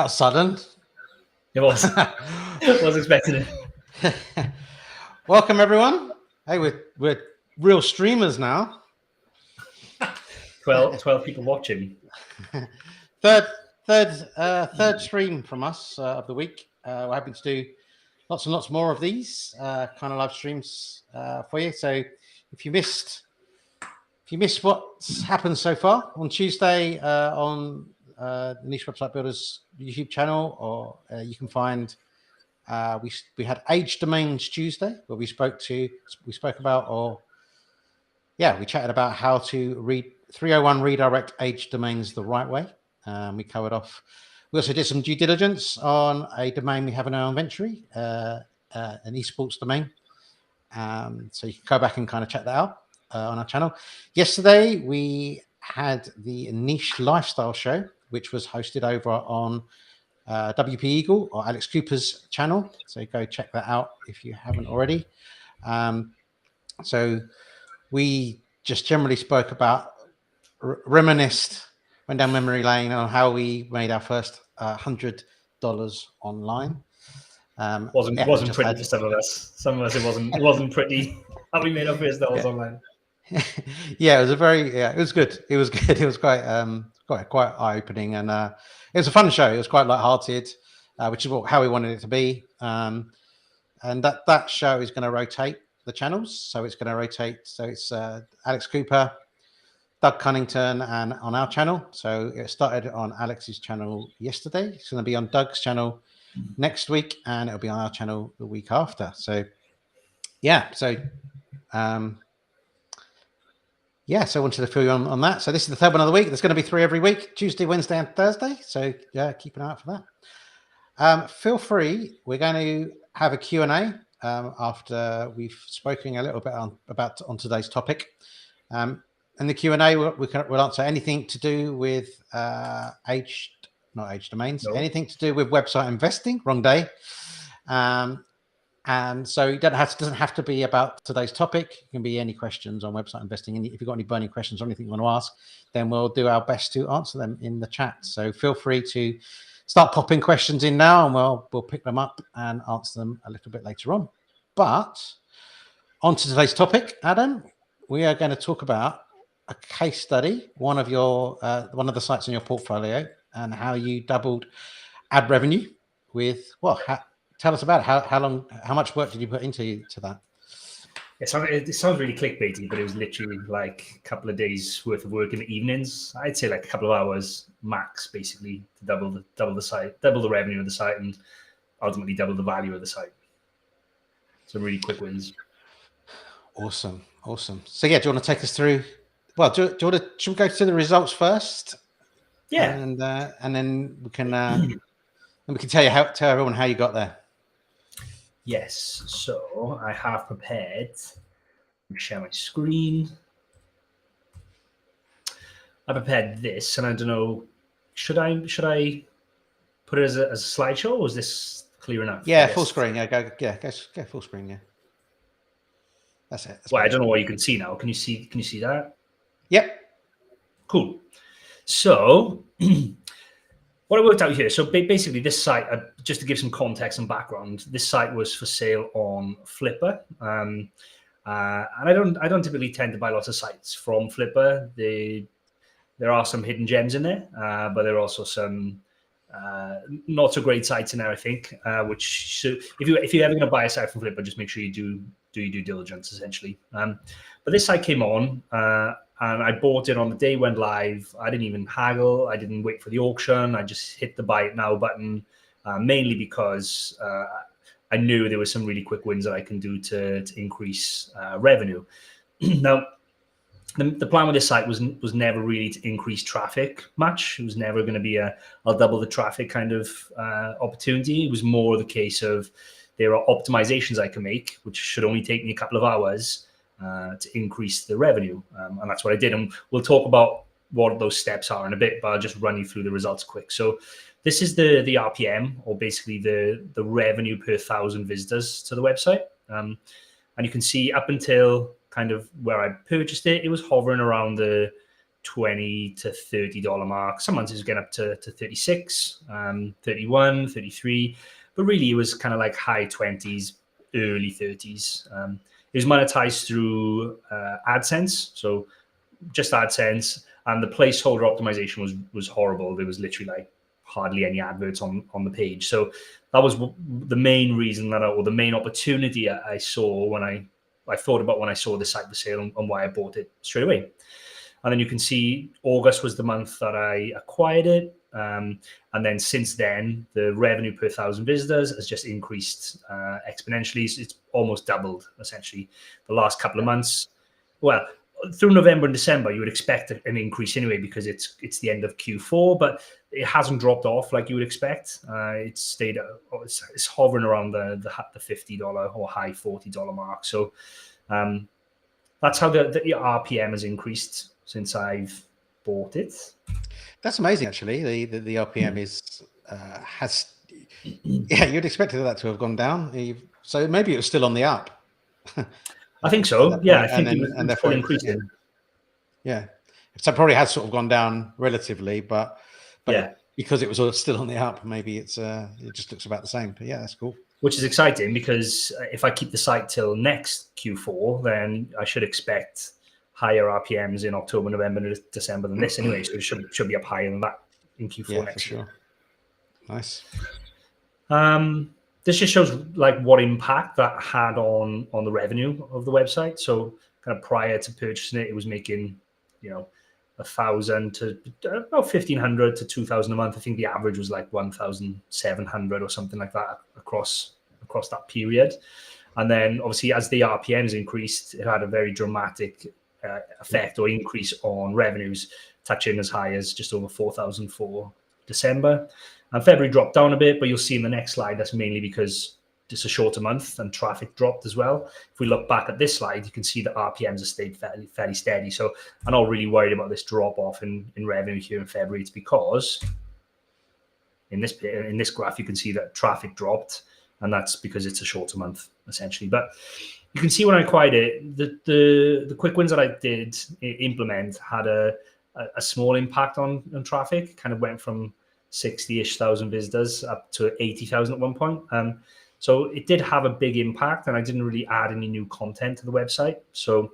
was sudden. It was. I was expecting it. Welcome, everyone. Hey, we're real streamers now. 12 people watching. Third stream from us of the week. We're hoping to do lots and lots more of these kind of live streams for you. So if you missed what's happened so far on Tuesday on the Niche Website Builders YouTube channel, or you can find we had Age Domains Tuesday, where we spoke about we chatted about how to read 301 redirect age domains the right way. We covered off. We also did some due diligence on a domain we have in our inventory, an esports domain. So you can go back and kind of check that out on our channel. Yesterday, we had the Niche Lifestyle Show, which was hosted over on WP Eagle or Alex Cooper's channel. So go check that out if you haven't already. So we just generally spoke about, reminisced, went down memory lane on how we made our first $100 online. Wasn't pretty for some of us. Some of us it wasn't pretty how we made our first dollars online. Yeah, it was good. It was good. It was quite eye-opening, and it was a fun show. It was quite light-hearted, which is how we wanted it to be. And that show is going to rotate the channels. So it's going to rotate. So it's Alex Cooper, Doug Cunnington, and on our channel. So it started on Alex's channel yesterday. It's going to be on Doug's channel next week, and it'll be on our channel the week after. So so I wanted to fill you on that. So this is the third one of the week. There's going to be 3 every week, Tuesday, Wednesday, and Thursday. So keep an eye out for that. Feel free. We're going to have a Q&A after we've spoken a little bit on today's topic. And the Q&A, we'll answer anything to do with not age domains, anything to do with website investing. Wrong day. And so it doesn't have to be about today's topic. It can be any questions on website investing. And if you've got any burning questions or anything you want to ask, then we'll do our best to answer them in the chat. So feel free to start popping questions in now, and we'll pick them up and answer them a little bit later on. But on to today's topic, Adam, we are going to talk about a case study, one of the sites in your portfolio, and how you doubled ad revenue with tell us about it. How much work did you put into that? It sounds really clickbaity, but it was literally like a couple of days worth of work in the evenings. I'd say like a couple of hours max, basically, to double the site, double the revenue of the site, and ultimately double the value of the site. So really quick wins. Awesome. So do you want to take us through? Well, should we go to the results first? Yeah, and then we can tell everyone how you got there. Yes. So I have prepared. Let me share my screen. I prepared this, and I don't know. Should I put it as a slideshow, or is this clear enough? Yeah, full screen. Yeah, go full screen. Yeah, that's it. Well, I don't know what you can see now. Can you see that? Yep. Cool. So what I worked out here. So basically, this site, just to give some context and background, this site was for sale on Flipper, and I don't typically tend to buy lots of sites from Flipper. There are some hidden gems in there, but there are also some not so great sites in there, I think. If you're ever going to buy a site from Flipper, just make sure you do your due diligence, essentially. But this site came on, and I bought it on the day it went live. I didn't even haggle. I didn't wait for the auction. I just hit the buy it now button, mainly because I knew there were some really quick wins that I can do to increase revenue. Now, the plan with this site was never really to increase traffic much. It was never going to be I'll double the traffic kind of opportunity. It was more the case of there are optimizations I can make, which should only take me a couple of hours to increase the revenue. And that's what I did. And we'll talk about what those steps are in a bit, but I'll just run you through the results quick. So this is the RPM, or basically the revenue per 1,000 visitors to the website. And you can see up until kind of where I purchased it, it was hovering around the $20 to $30 mark. Some months it was getting up to 36, 31, 33, but really it was kind of like high 20s, early 30s. It was monetized through AdSense, so just AdSense, and the placeholder optimization was horrible. There was literally like hardly any adverts on the page. So that was the main reason or the main opportunity I saw when I thought about when I saw the site for sale and why I bought it straight away. And then you can see August was the month that I acquired it. And then since then, the revenue per 1,000 visitors has just increased exponentially. It's almost doubled, essentially, the last couple of months. Well, through November and December, you would expect an increase anyway because it's the end of Q4, but it hasn't dropped off like you would expect. It's stayed, it's hovering around the $50 or high $40 mark. So that's how the RPM has increased since I've bought it. That's amazing, actually. The RPM is has you'd expect that to have gone down. So maybe it was still on the up. I think so. Yeah, I think it was still increasing. Yeah, so it probably has sort of gone down relatively, but yeah, because it was still on the up, maybe it just looks about the same. But yeah, that's cool. Which is exciting because if I keep the site till next Q4, then I should expect higher RPMs in October, November, and December than this anyway. So it should be up higher than that in Q4 next year. Nice. This just shows like what impact that had on the revenue of the website. So kind of prior to purchasing it, it was making, 1,000 to about 1,500 to 2,000 a month. I think the average was like 1,700 or something like that across that period. And then obviously as the RPMs increased, it had a very dramatic effect or increase on revenues, touching as high as just over 4,000 for December. And February dropped down a bit, but you'll see in the next slide that's mainly because it's a shorter month and traffic dropped as well. If we look back at this slide, you can see that RPMs have stayed fairly steady. So I'm not really worried about this drop off in revenue here in February. It's because in this graph you can see that traffic dropped, and that's because it's a shorter month essentially. But you can see when I acquired it, the quick wins that I did implement had a small impact on traffic. Kind of went from 60-ish thousand visitors up to 80,000 at one point. So it did have a big impact, and I didn't really add any new content to the website. So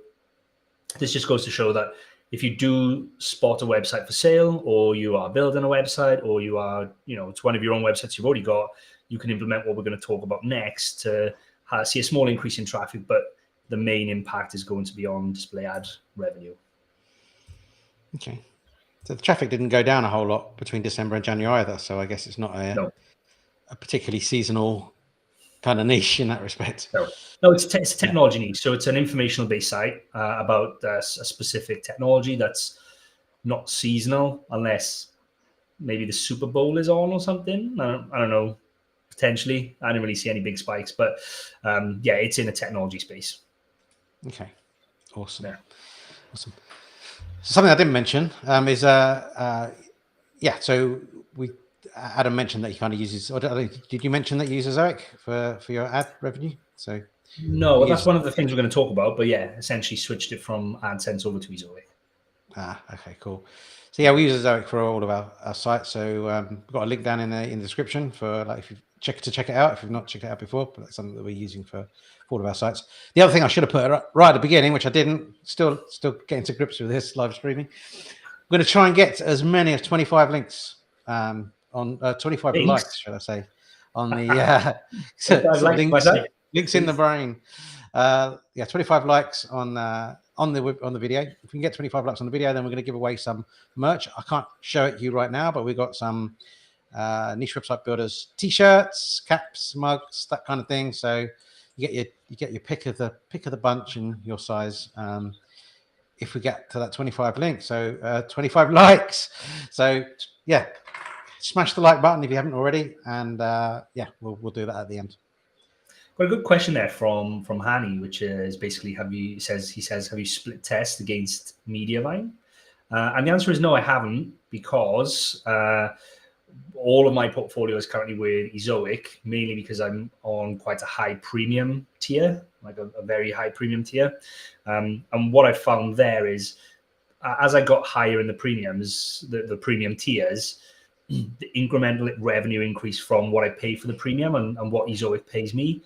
this just goes to show that if you do spot a website for sale, or you are building a website, or you are, it's one of your own websites you've already got, you can implement what we're going to talk about next to see a small increase in traffic, but the main impact is going to be on display ad revenue. Okay. So the traffic didn't go down a whole lot between December and January either. So I guess it's not a particularly seasonal kind of niche in that respect. No, it's a technology niche. So it's an informational based site about a specific technology that's not seasonal, unless maybe the Super Bowl is on or something. I don't know. Potentially, I didn't really see any big spikes, but it's in a technology space. Okay, awesome. Yeah. Awesome. Something I didn't mention is so Adam mentioned that he kind of uses, or did you mention that you use Ezoic for your ad revenue? So no, that's one of the things we're going to talk about, but essentially switched it from AdSense over to Ezoic. Okay, cool. So we use Ezoic for all of our sites. So we've got a link down in the description for if you check it out if you've not checked it out before, but that's something that we're using for all of our sites. The other thing I should have put right at the beginning, which I didn't, still getting to grips with this live streaming. I'm going to try and get as many as 25 links on 25 likes, should I say, on the links in the brain. 25 likes on the video. If we can get 25 likes on the video, then we're going to give away some merch. I can't show it to you right now, but we've got some niche website builders t-shirts, caps, mugs, that kind of thing. So you get your pick of the bunch in your size. If we get to that 25 links, so 25 likes. So smash the like button if you haven't already, and we'll do that at the end. Got a good question there from Hani, which is basically have you split test against Mediavine? And the answer is no, I haven't, because all of my portfolio is currently with Ezoic, mainly because I'm on quite a high premium tier, like a very high premium tier. And what I found there is as I got higher in the premiums, the premium tiers, the incremental revenue increase from what I pay for the premium and what Ezoic pays me,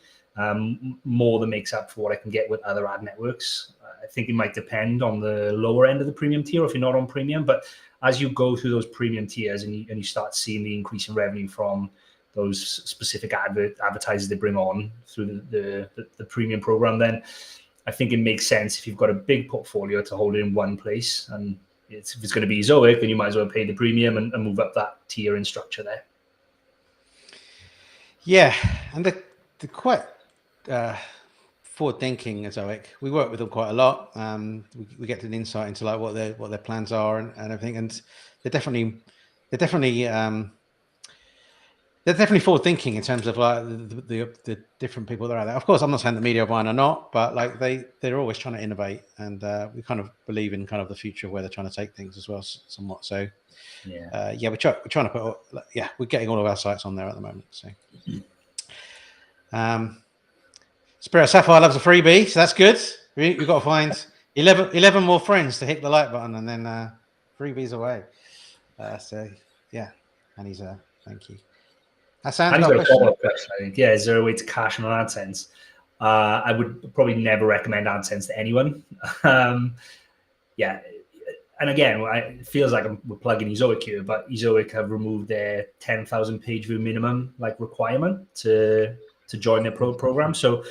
more than makes up for what I can get with other ad networks. I think it might depend on the lower end of the premium tier if you're not on premium, but as you go through those premium tiers and you start seeing the increase in revenue from those specific advertisers they bring on through the premium program, then I think it makes sense if you've got a big portfolio to hold it in one place. And if it's going to be Ezoic, then you might as well pay the premium and move up that tier in structure there. Yeah, and the quite forward-thinking Ezoic. We work with them quite a lot. We get an insight into like what their plans are and everything, and they're definitely forward thinking in terms of like the different people that are out there. Of course, I'm not saying the media are buying or not, but like they're always trying to innovate, and we kind of believe in kind of the future where they're trying to take things as well, somewhat. So we're trying to put we're getting all of our sites on there at the moment. So Spirit Sapphire loves a freebie, so that's good. We've got to find 11 more friends to hit the like button, and then freebies away. And he's thank you. That sounds got a follow-up question, I think. Yeah, is there a way to cash on AdSense? I would probably never recommend AdSense to anyone. And again, it feels like we're plugging Ezoic here, but Ezoic have removed their 10,000 page view minimum requirement to join their program. So,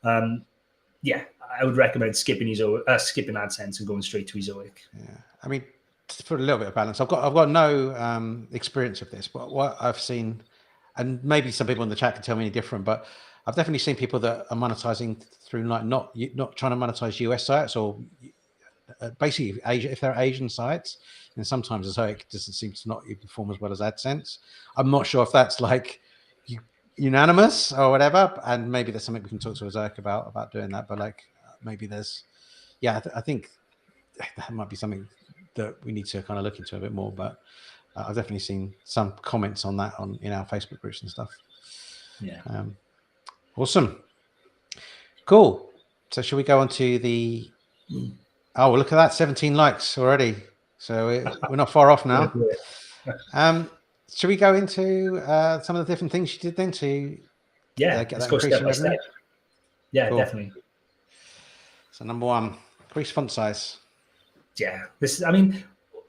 I would recommend skipping AdSense and going straight to Ezoic. Yeah, I mean, to put a little bit of balance, I've got no experience of this, but what I've seen, and maybe some people in the chat can tell me any different, but I've definitely seen people that are monetizing through like not trying to monetize US sites or basically if they're Asian sites, and sometimes Ezoic doesn't seem to not perform as well as AdSense. I'm not sure if that's like unanimous or whatever, and maybe there's something we can talk to Ezoic about doing that. But like maybe there's, I think that might be something that we need to kind of look into a bit more. But I've definitely seen some comments on that in our Facebook groups and stuff. Yeah. Awesome. Cool. So should we go on to the? Oh, well, look at that! 17 likes already. So we're not far off now. Should we go into some of the different things you did then to get that increase in revenue? Yeah, cool. Definitely. So number one, increase font size. Yeah,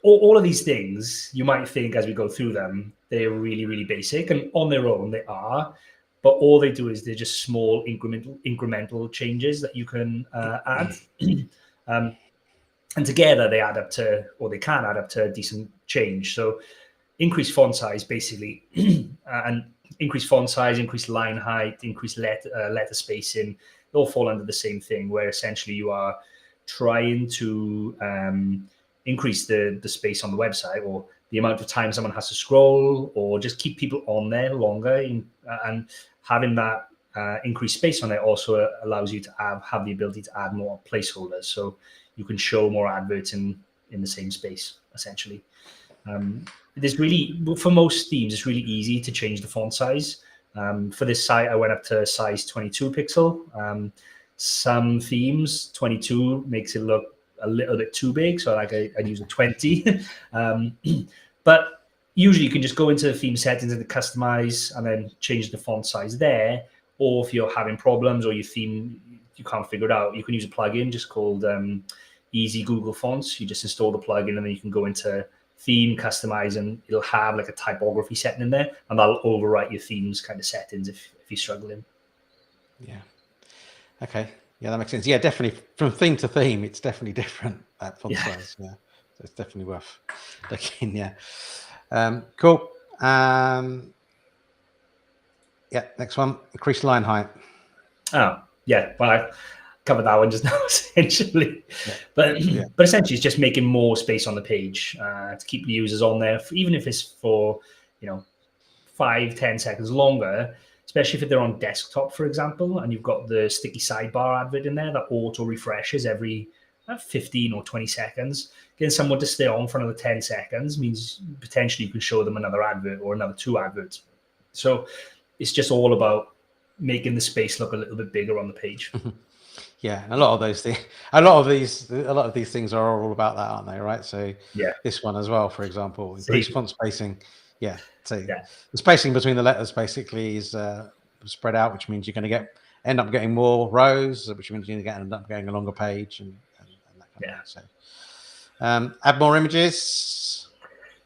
all of these things you might think as we go through them, they're really, really basic, and on their own they are. But all they do is they're just small incremental changes that you can add. And together they add up to, or they can add up to a decent change. So increased font size, basically, and increased font size, increased line height, increased letter spacing, they all fall under the same thing, where essentially you are trying to increase the space on the website, or the amount of time someone has to scroll, or just keep people on there longer. And having that increased space on there also allows you to have the ability to add more placeholders. So you can show more adverts in the same space, essentially. There's really, for most themes, it's really easy to change the font size. For this site, I went up to size 22 pixel. Some themes, 22 makes it look a little bit too big, so I'd use a 20. But usually you can just go into the theme settings and customize and then change the font size there. Or if you're having problems or your theme, you can't figure it out, you can use a plugin just called Easy Google Fonts. You just install the plugin and then you can go into theme, customize, and it'll have like a typography setting in there, and that'll overwrite your theme's kind of settings if you're struggling. Yeah. Okay. Yeah, that makes sense. Yeah, definitely from theme to theme, it's definitely different, that font size. Yeah. So it's definitely worth looking. Yeah. Cool. Next one, increase line height. Oh, yeah. Well, I covered that one just now, essentially. Yeah. But essentially, it's just making more space on the page to keep the users on there, even if it's for 5-10 seconds longer. Especially if they're on desktop, for example, and you've got the sticky sidebar advert in there that auto refreshes every 15 or 20 seconds. Getting someone to stay on for another 10 seconds means potentially you can show them another advert or another 2 adverts. So it's just all about making the space look a little bit bigger on the page. Yeah, and a lot of these things are all about that, aren't they? Right. So Yeah, this one as well, for example, see, increased font spacing. Yeah. So yeah, the spacing between the letters basically is spread out, which means you're going to end up getting more rows, which means you're going to end up getting a longer page and that kind of yeah. thing. So add more images.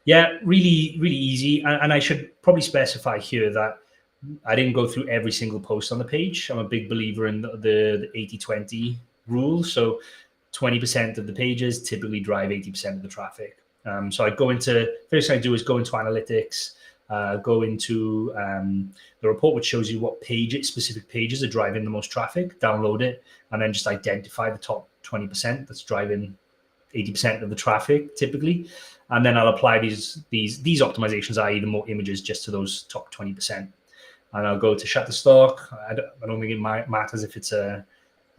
Yeah, really, really easy. And I should probably specify here that I didn't go through every single post on the page. I'm a big believer in the 80-20 rule. So 20% of the pages typically drive 80% of the traffic. So I go into, first thing I do is go into analytics, go into the report, which shows you what specific pages are driving the most traffic, download it, and then just identify the top 20% that's driving 80% of the traffic typically. And then I'll apply these optimizations, i.e. the more images, just to those top 20%. And I'll go to Shutterstock. I don't think it matters if it's a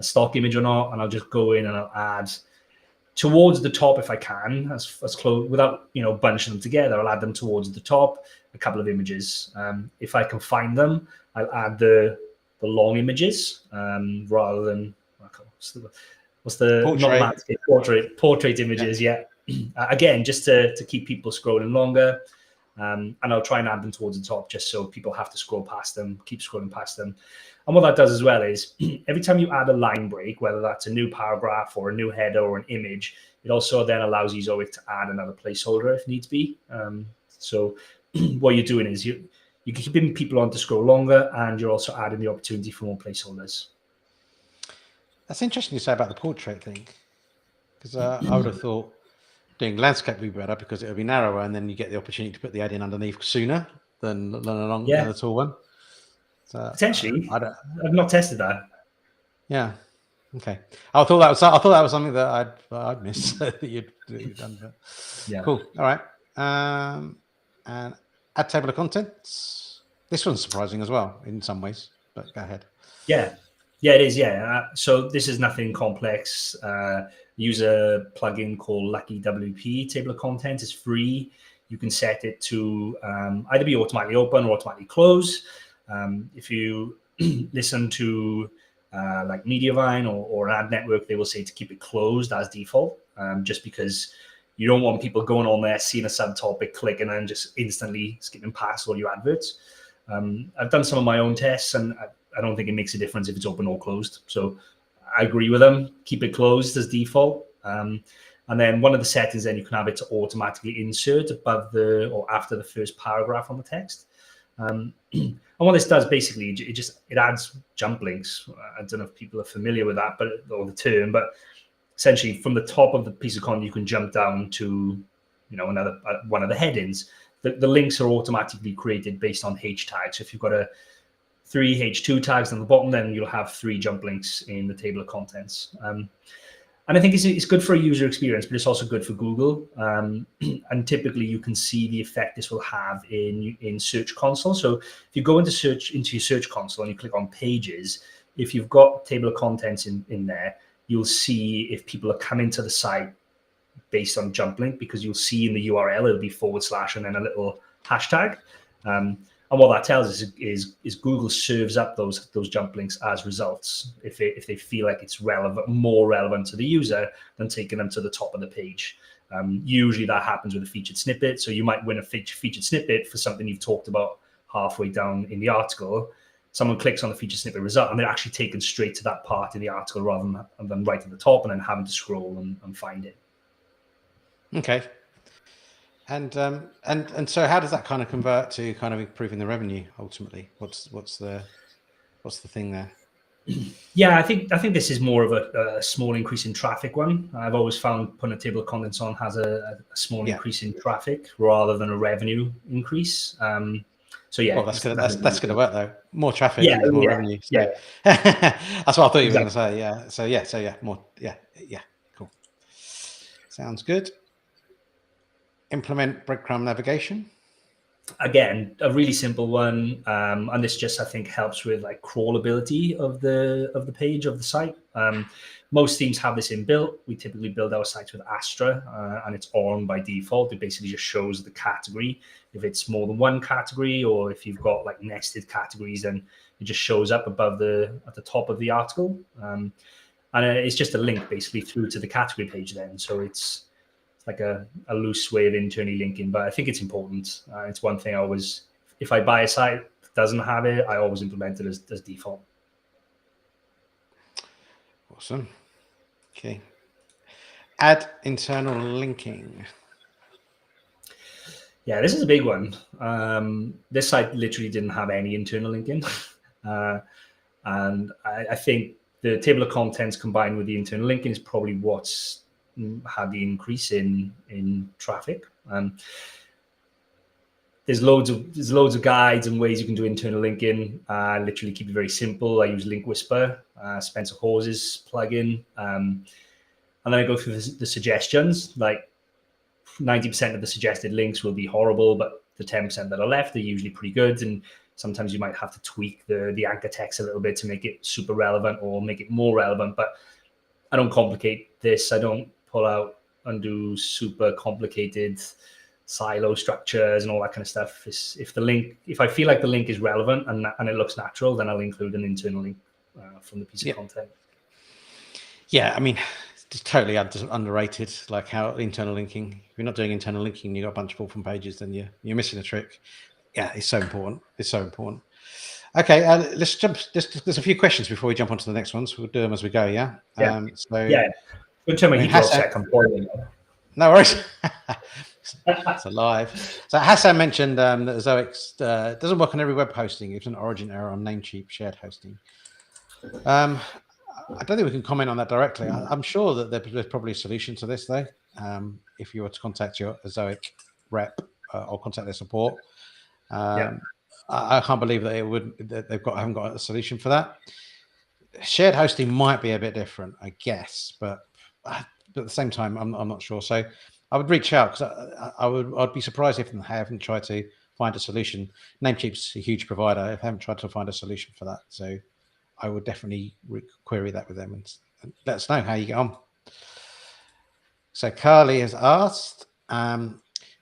stock image or not. And I'll just go in and I'll add towards the top if I can, as close without bunching them together. I'll add them towards the top, a couple of images. If I can find them, I'll add the long images rather than what's the not landscape portrait images. Yeah. Again, just to keep people scrolling longer. And I'll try and add them towards the top just so people have to scroll past them, keep scrolling past them. And what that does as well is every time you add a line break, whether that's a new paragraph or a new header or an image, it also then allows Ezoic to add another placeholder if needs be. So what you're doing is you're keeping people on to scroll longer, and you're also adding the opportunity for more placeholders. That's interesting you say about the portrait thing, because I would have thought doing landscape would be better because it would be narrower, and then you get the opportunity to put the ad in underneath sooner than a tall one. So, potentially, I've not tested that. Yeah. Okay. I thought that was something that I'd missed that you'd done. But Yeah. Cool. All right. And add table of contents. This one's surprising as well in some ways, but go ahead. Yeah, it is. Yeah. So this is nothing complex. Use a plugin called Lucky WP. Table of contents is free. You can set it to either be automatically open or automatically close. If you listen to like Mediavine or Ad Network, they will say to keep it closed as default, just because you don't want people going on there, seeing a subtopic, clicking, and just instantly skipping past all your adverts. I've done some of my own tests, and I don't think it makes a difference if it's open or closed. So I agree with them. Keep it closed as default. And then one of the settings, then you can have it to automatically insert above or after the first paragraph on the text. And what this does basically, it adds jump links. I don't know if people are familiar with that, or the term, but essentially from the top of the piece of content, you can jump down to, another one of the headings. The links are automatically created based on H tags. So if you've got 3 H2 tags on the bottom, then you'll have 3 jump links in the table of contents. And I think it's good for a user experience, but it's also good for Google. And typically you can see the effect this will have in Search Console. So if you go into your Search Console and you click on Pages, if you've got table of contents in there, you'll see if people are coming to the site based on jump link, because you'll see in the URL, it'll be / and then a little hashtag. And what that tells us is Google serves up those jump links as results if they feel like it's more relevant to the user than taking them to the top of the page. Usually that happens with a featured snippet. So you might win a featured snippet for something you've talked about halfway down in the article. Someone clicks on the featured snippet result, and they're actually taken straight to that part in the article rather than right at the top and then having to scroll and find it. Okay. And so how does that kind of convert to kind of improving the revenue ultimately? What's the thing there? Yeah, I think this is more of a small increase in traffic one. I've always found putting a table of contents on has a small increase in traffic rather than a revenue increase. So yeah, well, that's gonna work though. More traffic and more revenue. So. Yeah. That's what I thought you were going to say. Yeah. So more. Yeah. Cool. Sounds good. Implement breadcrumb navigation. Again, a really simple one, and this just I think helps with like crawlability of the page of the site. Most themes have this inbuilt. We typically build our sites with Astra, and it's on by default. It basically just shows the category. If it's more than one category, or if you've got like nested categories, then it just shows up at the top of the article. And it's just a link basically through to the category page then. So it's like a loose way of internally linking, but I think it's important. It's one thing I always, if I buy a site that doesn't have it, I always implement it as default. Awesome. Okay. Add internal linking. Yeah, this is a big one. This site literally didn't have any internal linking. And I think the table of contents combined with the internal linking is probably what's had the increase in traffic. There's loads of guides and ways you can do internal linking. Literally keep it very simple. I use Link Whisper, Spencer Hawes's plugin, and then I go through the suggestions. Like 90% of the suggested links will be horrible, but the 10% that are left are usually pretty good. And sometimes you might have to tweak the anchor text a little bit to make it super relevant or make it more relevant. But I don't complicate this. I don't pull out and do super complicated silo structures and all that kind of stuff. If I feel like the link is relevant and it looks natural, then I'll include an internal link from the piece of content. Yeah, I mean, it's totally underrated, like how internal linking. If you're not doing internal linking, you've got a bunch of orphan pages, then you're missing a trick. Yeah, it's so important. It's so important. Okay, let's jump. There's a few questions before we jump on to the next ones. We'll do them as we go, yeah? Good turn my heater off sec. I'm boiling. No worries. It's alive. So Hassan mentioned that Ezoic doesn't work on every web hosting. It's an origin error on Namecheap shared hosting. I don't think we can comment on that directly. I'm sure that there's probably a solution to this, though. If you were to contact your Ezoic rep or contact their support, I can't believe that haven't got a solution for that. Shared hosting might be a bit different, I guess, but at the same time, I'm not sure. So I would reach out because I'd be surprised if they haven't tried to find a solution. Namecheap's a huge provider. If they haven't tried to find a solution for that, so I would definitely query that with them and let us know how you get on. So Carly has asked,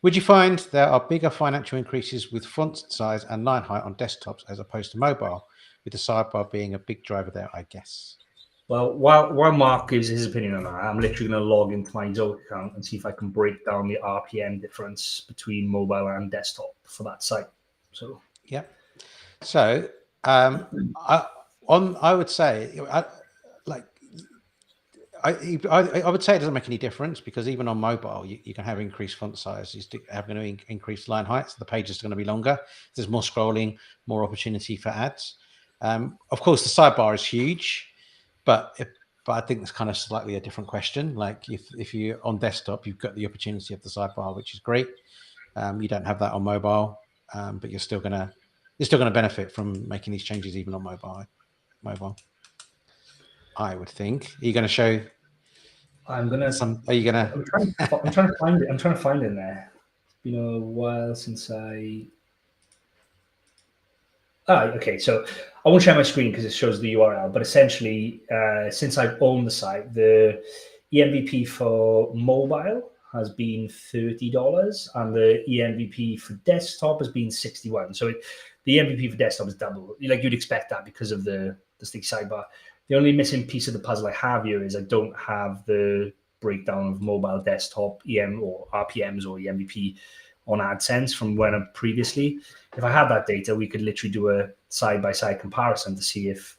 would you find there are bigger financial increases with font size and line height on desktops as opposed to mobile, with the sidebar being a big driver there, I guess? Well, while Mark gives his opinion on that, I'm literally going to log into my Ezoic account and see if I can break down the RPM difference between mobile and desktop for that site. So yeah. So I would say I would say it doesn't make any difference because even on mobile, you can have increased font size. You're going to increase line height, so the page is going to be longer. There's more scrolling, more opportunity for ads. Of course, the sidebar is huge, but I think it's kind of slightly a different question. Like if you're on desktop, you've got the opportunity of the sidebar, which is great. You don't have that on mobile, but you're still gonna benefit from making these changes even on mobile. I would think. Are you going to show? I'm gonna. Are you gonna? I'm trying to find it. I'm trying to find it in there. It's been a while since I. Okay. So I won't share my screen because it shows the URL. But essentially, since I've owned the site, the EMVP for mobile has been $30, and the EMVP for desktop has been $61. So the EMVP for desktop is double. Like you'd expect that because of the sticky sidebar. The only missing piece of the puzzle I have here is I don't have the breakdown of mobile, desktop, EM or RPMs or EMVP on AdSense from when I previously. If I had that data, we could literally do a side-by-side comparison to see if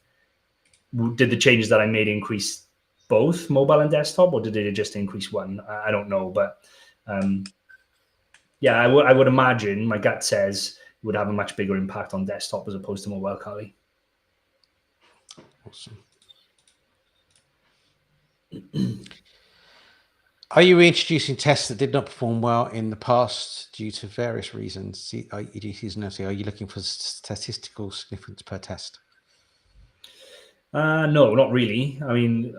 did the changes that I made increase both mobile and desktop, or did it just increase one? I don't know, but yeah, I would imagine, my gut says it would have a much bigger impact on desktop as opposed to mobile, Carly. Awesome. Are you reintroducing tests that did not perform well in the past due to various reasons? Are you looking for statistical significance per test? No, not really. I mean,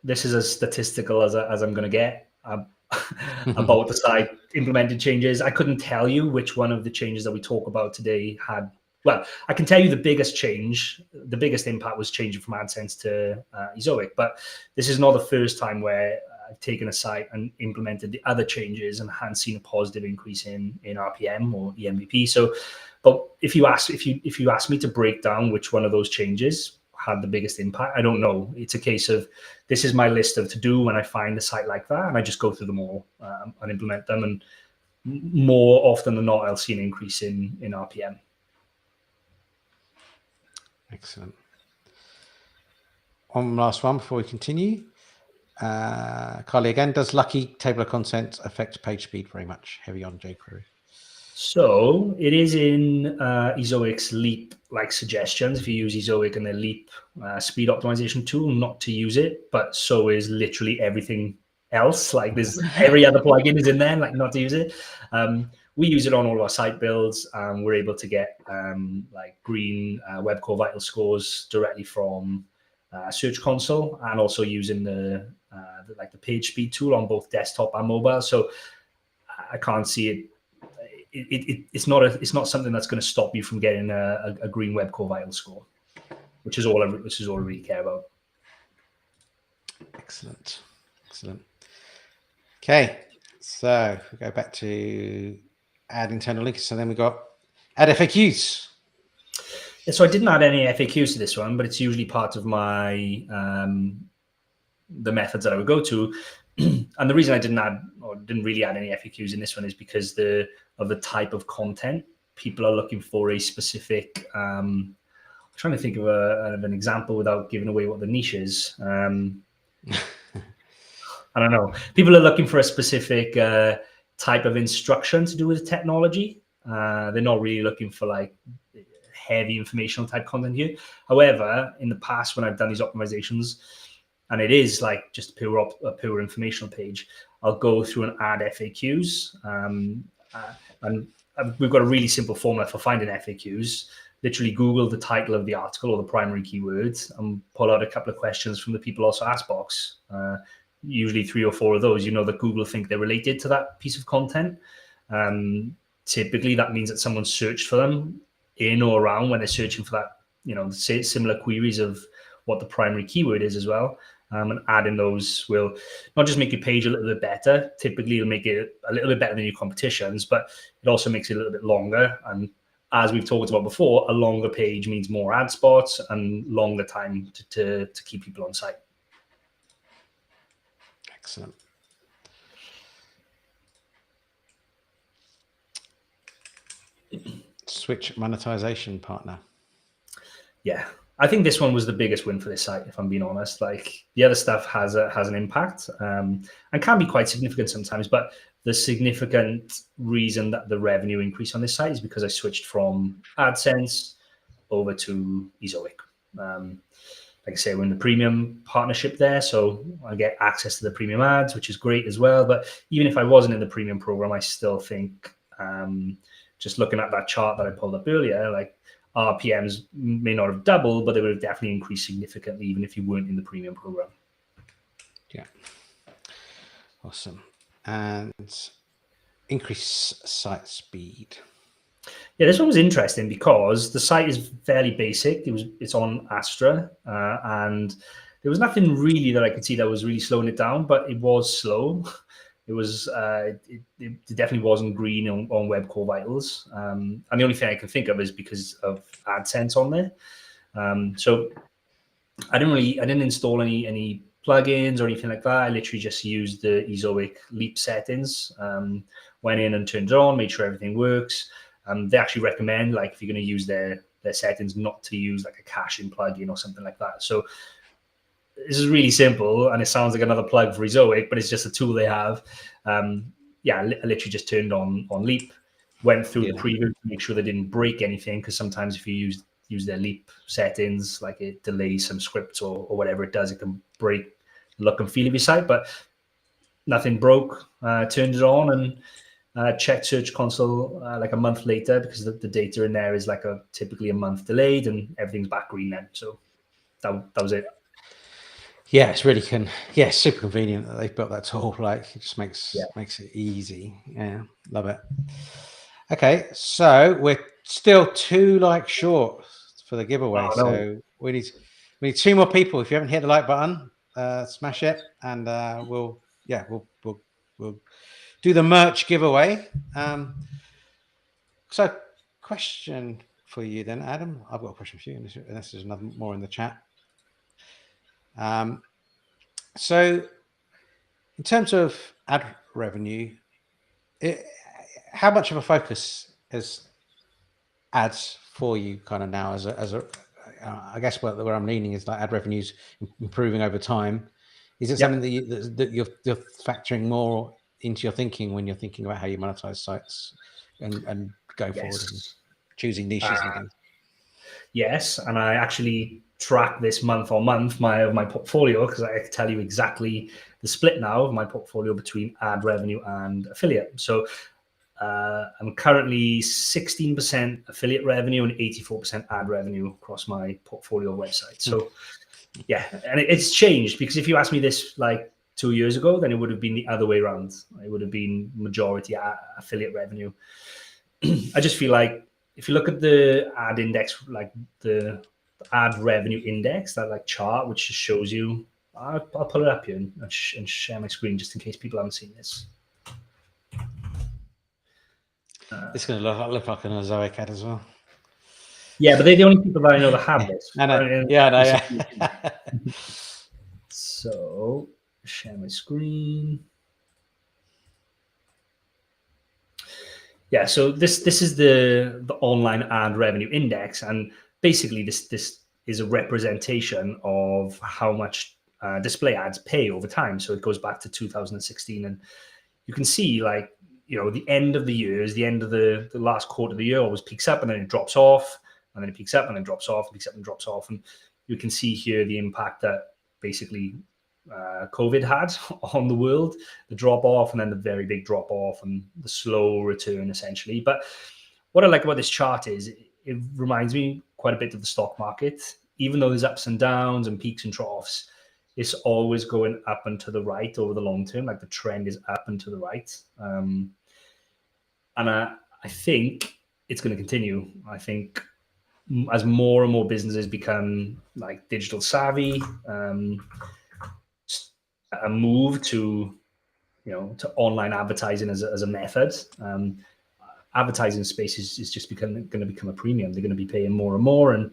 this is as statistical as I'm going to get about the site implemented changes. I couldn't tell you which one of the changes that we talk about today had. Well, I can tell you the biggest change, the biggest impact was changing from AdSense to Ezoic. But this is not the first time where I've taken a site and implemented the other changes and hadn't seen a positive increase in RPM or EMVP. So, but if you ask me to break down which one of those changes had the biggest impact. I don't know. It's a case of this is my list of to do when I find a site like that, and I just go through them all and implement them. And more often than not, I'll see an increase in RPM. Excellent. One last one before we continue. Carly again, does lucky table of contents affect page speed very much? Heavy on jQuery. So it is in Ezoic's Leap like suggestions. If you use Ezoic and their Leap speed optimization tool, not to use it, but so is literally everything else. Like there's every other plugin is in there, like not to use it. We use it on all of our site builds. We're able to get like green web core vital scores directly from Search Console, and also using the page speed tool on both desktop and mobile. So I can't see it. It's not something that's going to stop you from getting a green web core vital score, which is all I really care about. Excellent. Okay, so we go back to add internal links, and then we got add FAQs. Yeah, so I didn't add any FAQs to this one, but it's usually part of my the methods that I would go to. And the reason I didn't really add any FAQs in this one is because of the type of content. People are looking for a specific. I'm trying to think of an example without giving away what the niche is. I don't know. People are looking for a specific type of instruction to do with technology. They're not really looking for like heavy informational type content here. However, in the past when I've done these optimizations, and it is like just a pure informational page, I'll go through and add FAQs. And we've got a really simple formula for finding FAQs. Literally Google the title of the article or the primary keywords and pull out a couple of questions from the people also asked box. Usually 3 or 4 of those, that Google think they're related to that piece of content. Typically that means that someone searched for them in or around when they're searching for that, similar queries of what the primary keyword is as well. And adding those will not just make your page a little bit better. Typically, it'll make it a little bit better than your competitions, but it also makes it a little bit longer. And as we've talked about before, a longer page means more ad spots and longer time to keep people on site. Excellent. Switch monetization partner. Yeah. I think this one was the biggest win for this site, if I'm being honest. Like the other stuff has an impact and can be quite significant sometimes, but the significant reason that the revenue increased on this site is because I switched from AdSense over to Ezoic. Like I say, we're in the premium partnership there, so I get access to the premium ads, which is great as well. But even if I wasn't in the premium program, I still think just looking at that chart that I pulled up earlier, like RPMs may not have doubled, but they would have definitely increased significantly, even if you weren't in the premium program. Yeah. Awesome. And increase site speed. Yeah, this one was interesting because the site is fairly basic. It's on Astra, and there was nothing really that I could see that was really slowing it down, but it was slow. It was it definitely wasn't green on web core vitals, and the only thing I can think of is because of AdSense on there. So I didn't install any plugins or anything like that. I literally just used the Ezoic Leap settings. Went in and turned it on, made sure everything works. They actually recommend, like, if you're going to use their settings, not to use like a caching plugin or something like that. So this is really simple, and it sounds like another plug for Ezoic, but it's just a tool they have. I literally just turned on Leap, went through the preview to make sure they didn't break anything, because sometimes if you use their Leap settings, like it delays some scripts or whatever it does, it can break the look and feel of your site. But nothing broke. Turned it on and checked Search Console like a month later, because the data in there is like typically a month delayed, and everything's back green then. So that was it. Yeah, it's really super convenient that they've built that tool. Like, it just makes it easy. Yeah, love it. Okay, so we're still 2 likes short for the giveaway. Oh, no. So we need 2 more people. If you haven't hit the like button, smash it, and we'll do the merch giveaway. So question for you then, Adam. I've got a question for you, unless there's another more in the chat. So in terms of ad revenue, how much of a focus is ads for you kind of now as a I guess where I'm leaning is like ad revenues improving over time. Is it something that you're factoring more into your thinking when you're thinking about how you monetize sites and go forward and choosing niches and things? Yes, and I actually track this month on month my portfolio, because I can tell you exactly the split now of my portfolio between ad revenue and affiliate. So I'm currently 16% affiliate revenue and 84% ad revenue across my portfolio website. So yeah, and it's changed, because if you asked me this like 2 years ago, then it would have been the other way around. It would have been majority affiliate revenue. I just feel like if you look at the ad index, like the ad revenue index, that like chart, which just shows you, I'll pull it up here and share my screen just in case people haven't seen this. It's going to look like an Ezoic ad as well. Yeah, but they're the only people that I know that have this. I know. Yeah. So, share my screen. Yeah, so this is the online ad revenue index, and basically this is a representation of how much display ads pay over time. So it goes back to 2016, and you can see, like, you know, the end of the year is the end of the last quarter of the year always peaks up and then it drops off, and then it peaks up and then drops off, peaks up and drops off. And you can see here the impact that basically COVID had on the world, the drop off and then the very big drop off and the slow return essentially. But what I like about this chart is it reminds me quite a bit of the stock market. Even though there's ups and downs and peaks and troughs, it's always going up and to the right over the long term. Like the trend is up and to the right. And I think it's going to continue. I think as more and more businesses become like digital savvy, a move to, you know, to online advertising as a method. Advertising space is just going to become a premium. They're going to be paying more and more, and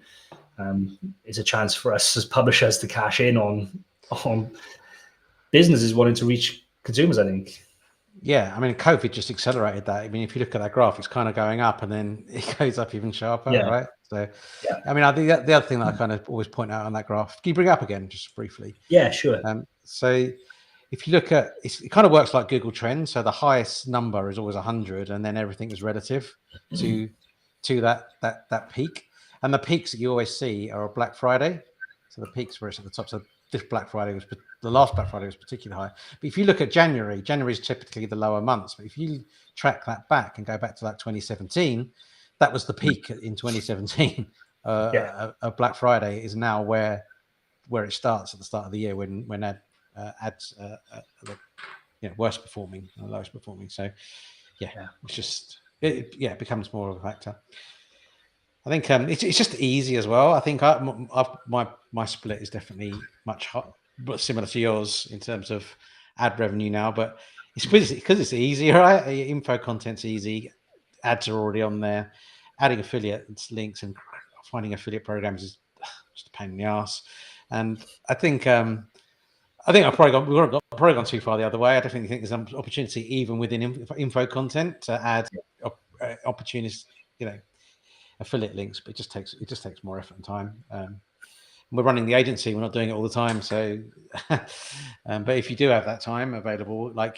it's a chance for us as publishers to cash in on businesses wanting to reach consumers, I think. Yeah, I mean, COVID just accelerated that. I mean, if you look at that graph, it's kind of going up and then it goes up even sharper, right? So, yeah. I mean, I think the other thing that I kind of always point out on that graph, can you bring it up again just briefly? Yeah, sure. So if you look at, it kind of works like Google Trends. So the highest number is always 100 and then everything is relative to that peak. And the peaks that you always see are Black Friday. So the peaks where it's at the top. So this Black Friday was, the last Black Friday was particularly high. But if you look at January is typically the lower months. But if you track that back and go back to like 2017, that was the peak in 2017. A Black Friday is now where it starts at the start of the year when ads are the worst performing and lowest performing. So it's just it becomes more of a factor. I think it's just easy as well. I think my split is definitely much similar to yours in terms of ad revenue now, but it's because it's easy, right? Info content's easy, ads are already on there. Adding affiliate links and finding affiliate programs is just a pain in the ass. And I think I've probably gone too far the other way. I definitely think there's an opportunity even within info content to add opportunities, affiliate links, but it just takes more effort and time. We're running the agency; we're not doing it all the time. So, but if you do have that time available, like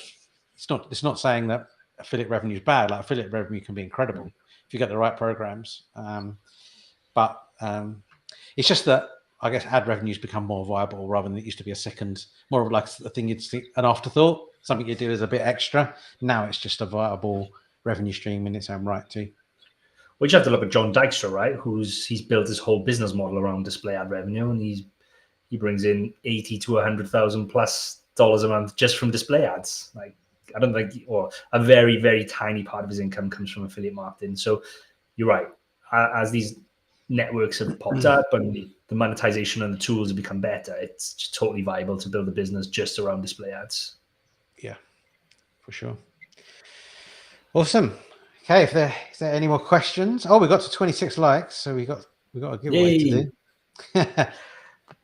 it's not saying that affiliate revenue is bad. Like affiliate revenue can be incredible if you get the right programs. But it's just that I guess ad revenues become more viable rather than it used to be a second, more of like a thing you'd see, an afterthought, something you do as a bit extra. Now it's just a viable revenue stream in its own right too. Well, you have to look at John Dykstra, right? He's built his whole business model around display ad revenue, and he brings in $80,000 to $100,000+ a month just from display ads. Like, I don't think, or a very, very tiny part of his income comes from affiliate marketing. So you're right. As these networks have popped up and the monetization and the tools have become better, it's just totally viable to build a business just around display ads. Yeah, for sure. Awesome. Okay, is there any more questions? Oh, we got to 26 likes, so we got a giveaway to do.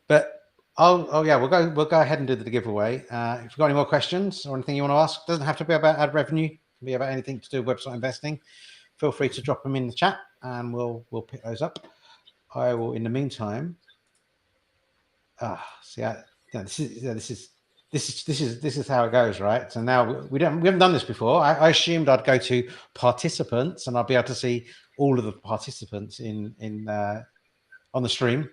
But Oh yeah, we'll go ahead and do the giveaway. If you've got any more questions or anything you want to ask, doesn't have to be about ad revenue. It can be about anything to do with website investing. Feel free to drop them in the chat, and we'll pick those up. I will, in the meantime. This is how it goes, right? So now we haven't done this before. I assumed I'd go to participants and I'd be able to see all of the participants on the stream,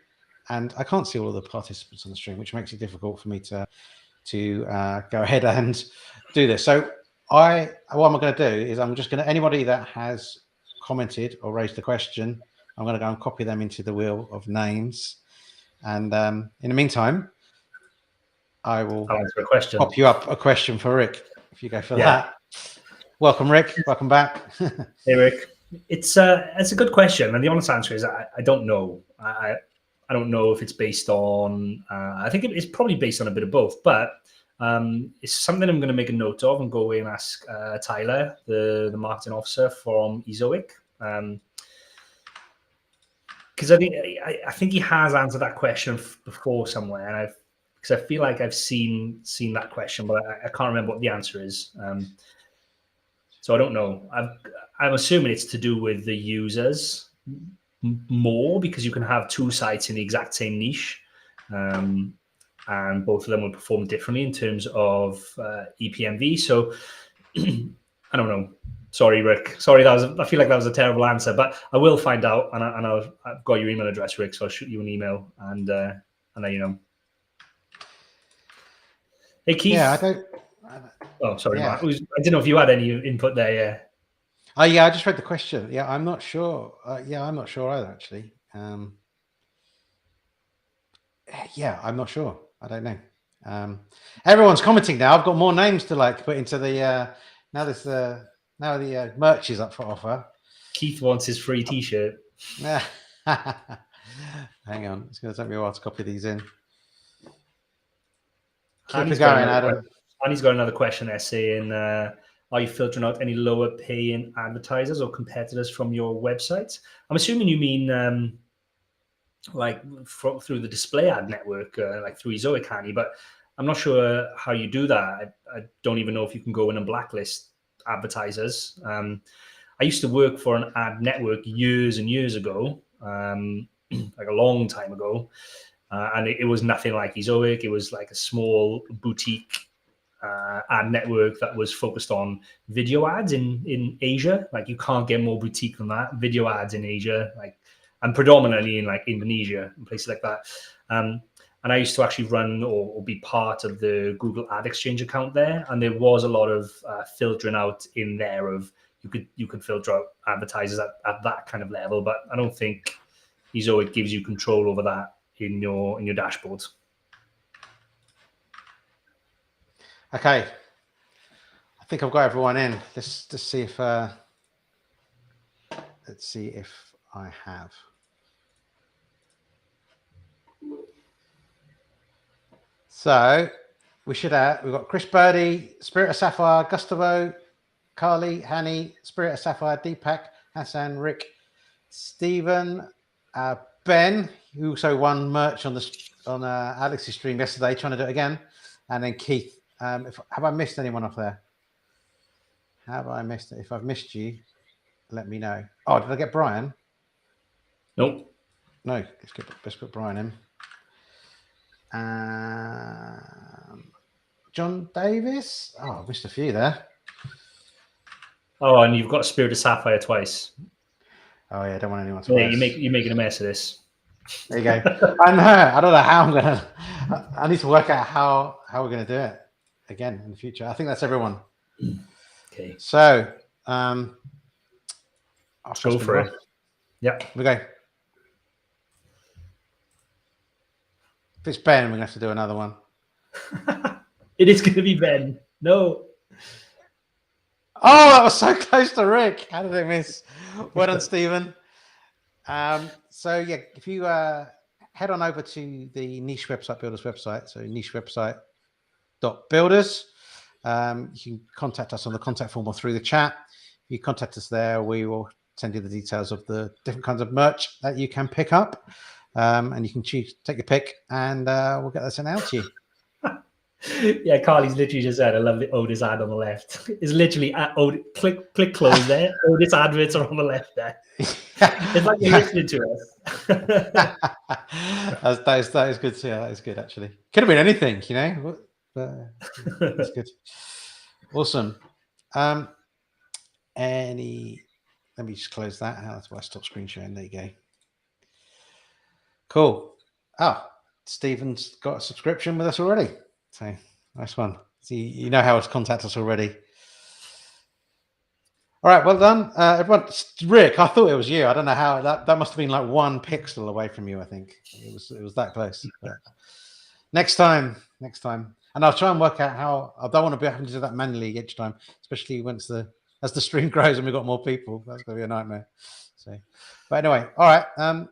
and I can't see all of the participants on the stream, which makes it difficult for me to go ahead and do this. So what I'm going to do is I'm just going to, anybody that has commented or raised a question, I'm going to go and copy them into the wheel of names. And in the meantime, I will answer a question. pop you up a question for Rick if you go for that. Welcome, Rick. Welcome back. Hey, Rick. It's a good question, and the honest answer is I don't know. I don't know if it's based on. I think it's probably based on a bit of both, but it's something I'm going to make a note of and go away and ask Tyler, the marketing officer from Ezoic. Because I think he has answered that question before somewhere, and because I feel like I've seen that question, but I can't remember what the answer is. So I don't know. I'm assuming it's to do with the users more, because you can have two sites in the exact same niche, and both of them will perform differently in terms of EPMV. So I don't know. Sorry, Rick. Sorry, I feel like that was a terrible answer, but I will find out, and I've got your email address, Rick, so I'll shoot you an email and let you know. Hey, Keith. Yeah, I don't. Oh, sorry, Mark. I didn't know if you had any input there. Yeah. Oh, yeah. I just read the question. Yeah, I'm not sure. I'm not sure either, actually. Yeah, I'm not sure. I don't know. Everyone's commenting now. I've got more names to put into the. Now the merch is up for offer. Keith wants his free T-shirt. Hang on, it's going to take me a while to copy these in. Keep it going, Adam. Annie's got another question there saying, are you filtering out any lower paying advertisers or competitors from your website? I'm assuming you mean through the display ad network, like through Ezoic, Annie, but I'm not sure how you do that. I don't even know if you can go in and blacklist advertisers. I used to work for an ad network years and years ago, like a long time ago. And it was nothing like Ezoic. It was like a small boutique ad network that was focused on video ads in Asia. Like, you can't get more boutique than that. Video ads in Asia, and predominantly in like Indonesia and places like that. And I used to actually run or be part of the Google Ad Exchange account there. And there was a lot of filtering out in there of you could filter out advertisers at that kind of level. But I don't think Ezoic gives you control over that in your dashboard. Okay, I think I've got everyone in. Let's just see if let's see if I have. So we've got Chris Birdie, Spirit of Sapphire, Gustavo, Carly, Hani, Spirit of Sapphire, Deepak, Hassan, Rick, Stephen, Ben, who also won merch on Alex's stream yesterday, trying to do it again, and then Keith. Have I missed anyone off there? Have I missed it? If I've missed you, let me know. Oh, did I get Brian? Nope. No, let's put Brian in. John Davis. Oh, I missed a few there. Oh, and you've got Spirit of Sapphire twice. Oh yeah, I don't want anyone to. Yeah, you're making a mess of this. There you go. I know. I don't know how I'm gonna. I need to work out how we're gonna do it again in the future. I think that's everyone. Okay. So, I'll go for it. Yeah. We go. If it's Ben, we're gonna have to do another one. It is gonna be Ben. No. Oh, that was so close to Rick. How did I miss? Well done, Stephen. So yeah, if you head on over to the Niche Website Builders website, so nichewebsite.builders, you can contact us on the contact form or through the chat. If you contact us there, we will send you the details of the different kinds of merch that you can pick up. and you can take your pick, and we'll get that sent out to you. Yeah, Carly's literally just said, I love the Otis ad on the left. It's literally click close there. Otis adverts are on the left there. It's like you're listening to us. that is good. Yeah, that is good, actually. Could have been anything, you know. That's good. Awesome. Let me just close that. That's why I stopped screen sharing. There you go. Cool. Oh, Stephen's got a subscription with us already. So nice one. See, you know how to contact us already. All right, well done, everyone. Rick, I thought it was you. I don't know how that must have been like 1 pixel away from you. I think it was that close. But next time, and I'll try and work out how. I don't want to be having to do that manually each time, especially as the stream grows and we've got more people. That's going to be a nightmare. So, but anyway, all right. I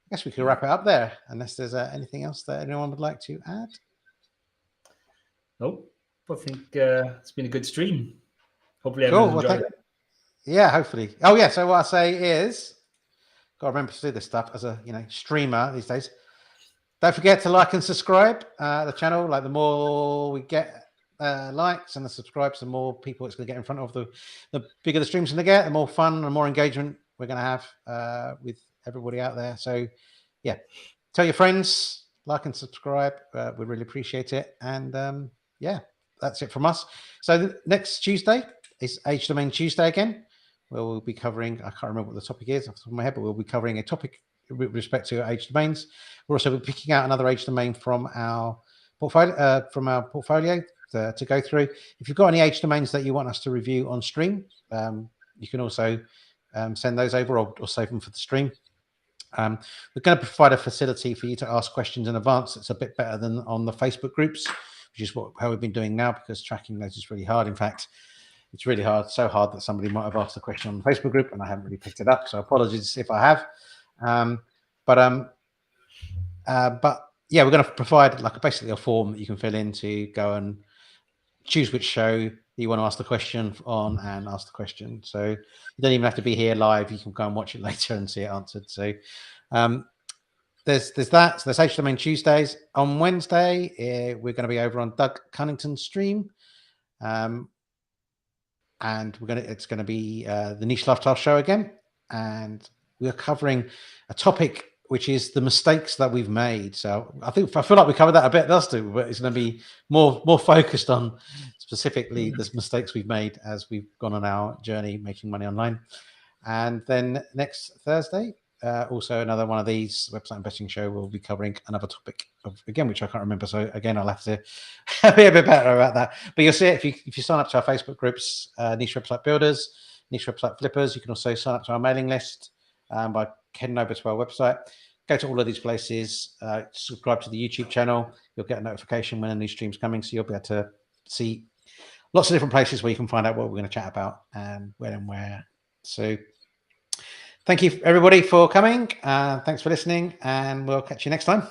guess we could wrap it up there, unless there's anything else that anyone would like to add. Nope. I think it's been a good stream. Hopefully everyone's enjoyed it. Yeah, hopefully. Oh yeah. So what I say is, got to remember to do this stuff as a streamer these days. Don't forget to like and subscribe the channel. Like, the more we get likes and the subscribes, the more people it's going to get in front of. The bigger the stream's going to get, the more fun and more engagement we're going to have with everybody out there. So yeah, tell your friends, like and subscribe. We really appreciate it. And yeah, that's it from us. So next Tuesday is Age Domain Tuesday again, where we'll be covering, I can't remember what the topic is off the top of my head, but we'll be covering a topic with respect to age domains. We're also picking out another age domain from our portfolio to go through. If you've got any age domains that you want us to review on stream, you can also send those over or save them for the stream. We're going to provide a facility for you to ask questions in advance. It's a bit better than on the Facebook groups, which is how we've been doing now, because tracking those is really hard. In fact, it's really hard, so hard that somebody might have asked a question on the Facebook group and I haven't really picked it up. So apologies if I have. But yeah, we're going to provide basically a form that you can fill in to go and choose which show you want to ask the question on and ask the question. So you don't even have to be here live. You can go and watch it later and see it answered. So there's that. So there's Age Domain Tuesdays. On Wednesday, we're going to be over on Doug Cunnington's stream. And it's going to be the Niche Lifestyle Show again. And we're covering a topic which is the mistakes that we've made. So I feel like we covered that a bit, but it's going to be more focused on specifically the mistakes we've made as we've gone on our journey making money online. And then next Thursday, also another one of these website investing show, we'll be covering another topic again, which I can't remember. So again, I'll have to be a bit better about that. But you'll see it if you sign up to our Facebook groups, Niche Website Builders, Niche Website Flippers. You can also sign up to our mailing list by heading over to our website. Go to all of these places, subscribe to the YouTube channel. You'll get a notification when a new stream's coming, so you'll be able to see lots of different places where you can find out what we're going to chat about and when and where. So thank you, everybody, for coming. Thanks for listening, and we'll catch you next time.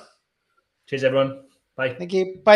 Cheers, everyone. Bye. Thank you. Bye.